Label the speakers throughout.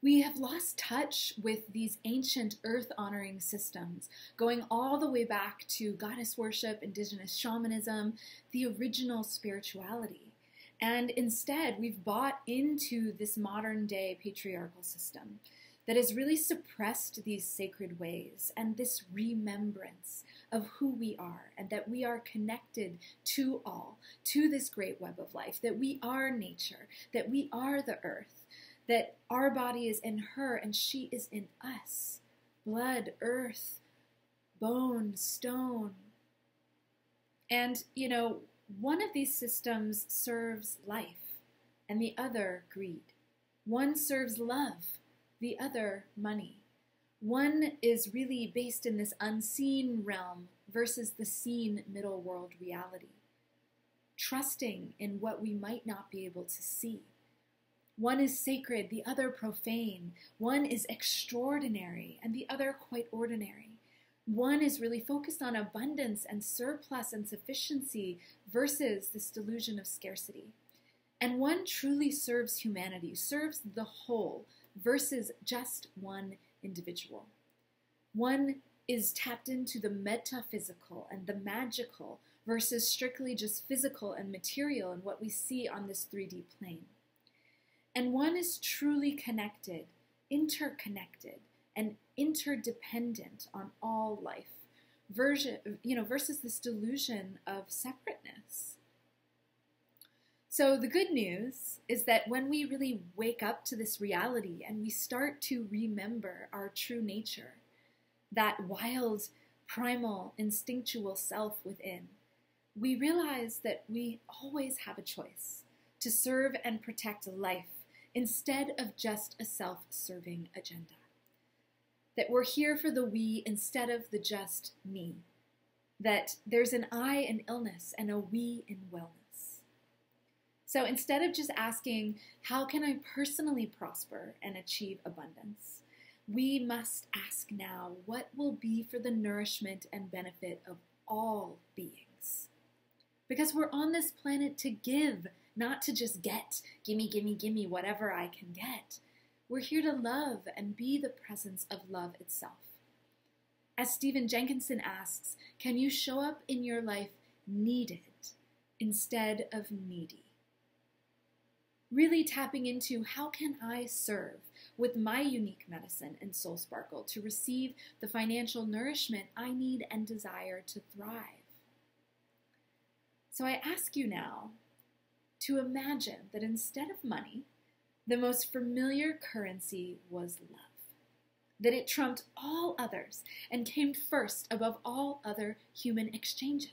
Speaker 1: We have lost touch with these ancient earth-honoring systems, going all the way back to goddess worship, indigenous shamanism, the original spirituality. And instead, we've bought into this modern-day patriarchal system that has really suppressed these sacred ways and this remembrance of who we are, and that we are connected to all, to this great web of life, that we are nature, that we are the earth, that our body is in her and she is in us. Blood, earth, bone, stone. And, one of these systems serves life and the other greed. One serves love, the other money. One is really based in this unseen realm versus the seen middle world reality. Trusting in what we might not be able to see. One is sacred, the other profane. One is extraordinary, and the other quite ordinary. One is really focused on abundance and surplus and sufficiency versus this delusion of scarcity. And one truly serves humanity, serves the whole versus just one individual. One is tapped into the metaphysical and the magical versus strictly just physical and material and what we see on this 3D plane. And one is truly connected, interconnected, and interdependent on all life, versus this delusion of separateness. So the good news is that when we really wake up to this reality and we start to remember our true nature, that wild, primal, instinctual self within, we realize that we always have a choice to serve and protect life instead of just a self-serving agenda. That we're here for the we instead of the just me. That there's an I in illness and a we in wellness. So instead of just asking, how can I personally prosper and achieve abundance? We must ask now, what will be for the nourishment and benefit of all beings? Because we're on this planet to give, not to just get, gimme, gimme, gimme, whatever I can get. We're here to love and be the presence of love itself. As Stephen Jenkinson asks, can you show up in your life needed instead of needy? Really tapping into how can I serve with my unique medicine and soul sparkle to receive the financial nourishment I need and desire to thrive. So I ask you now to imagine that instead of money, the most familiar currency was love. That it trumped all others and came first above all other human exchanges.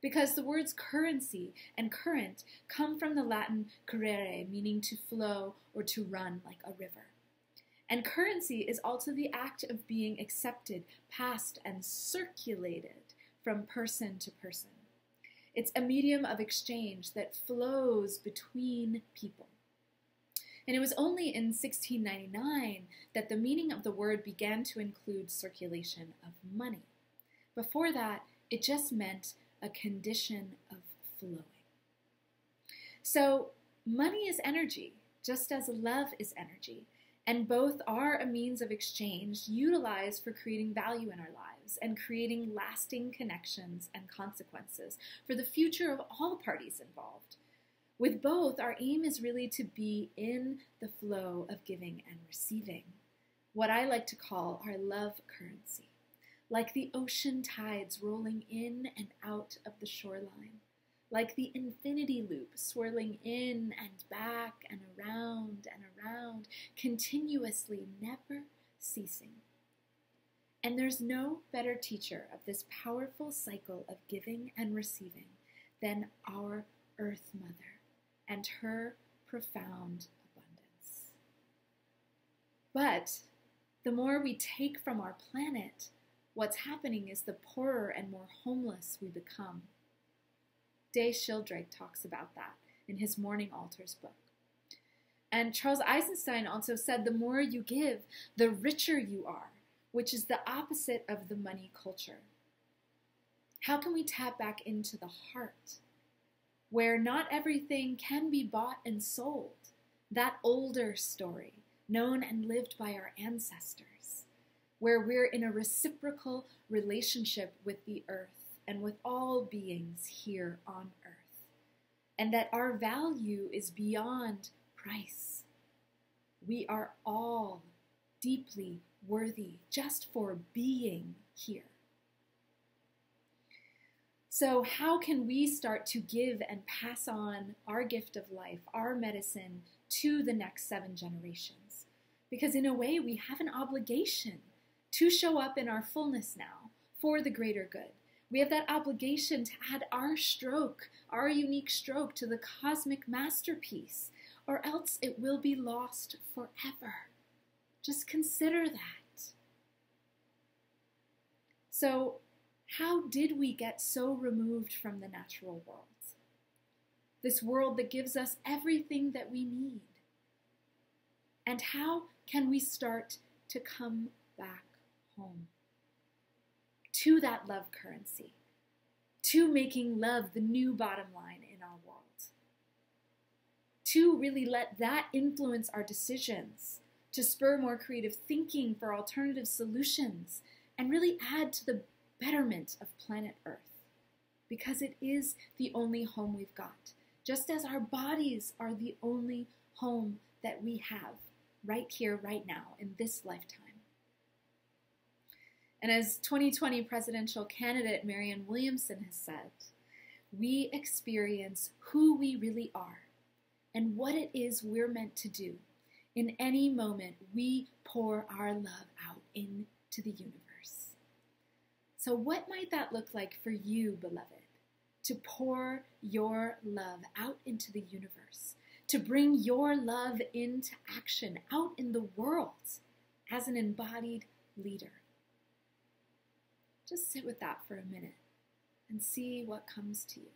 Speaker 1: Because the words currency and current come from the Latin currere, meaning to flow or to run like a river. And currency is also the act of being accepted, passed, and circulated from person to person. It's a medium of exchange that flows between people. And it was only in 1699 that the meaning of the word began to include circulation of money. Before that, it just meant a condition of flowing. So money is energy, just as love is energy, and both are a means of exchange utilized for creating value in our lives and creating lasting connections and consequences for the future of all parties involved. With both, our aim is really to be in the flow of giving and receiving, what I like to call our love currency, like the ocean tides rolling in and out of the shoreline, like the infinity loop swirling in and back and around, continuously, never ceasing. And there's no better teacher of this powerful cycle of giving and receiving than our Earth Mother and her profound abundance. But the more we take from our planet, what's happening is the poorer and more homeless we become. Day Shildrake talks about that in his Morning Altars book. And Charles Eisenstein also said the more you give, the richer you are, which is the opposite of the money culture. How can we tap back into the heart, where not everything can be bought and sold? That older story known and lived by our ancestors, where we're in a reciprocal relationship with the earth and with all beings here on earth, and that our value is beyond price. We are all deeply worthy just for being here. So how can we start to give and pass on our gift of life, our medicine, to the next 7 generations? Because in a way, we have an obligation to show up in our fullness now for the greater good. We have that obligation to add our stroke, our unique stroke, to the cosmic masterpiece, or else it will be lost forever. Just consider that. So, how did we get so removed from the natural world? This world that gives us everything that we need. And how can we start to come back home to that love currency, to making love the new bottom line in our world, to really let that influence our decisions, to spur more creative thinking for alternative solutions, and really add to the betterment of planet Earth, because it is the only home we've got, just as our bodies are the only home that we have right here, right now, in this lifetime. And as 2020 presidential candidate Marianne Williamson has said, we experience who we really are and what it is we're meant to do. In any moment, we pour our love out into the universe. So what might that look like for you, beloved? To pour your love out into the universe, to bring your love into action out in the world as an embodied leader. Just sit with that for a minute and see what comes to you.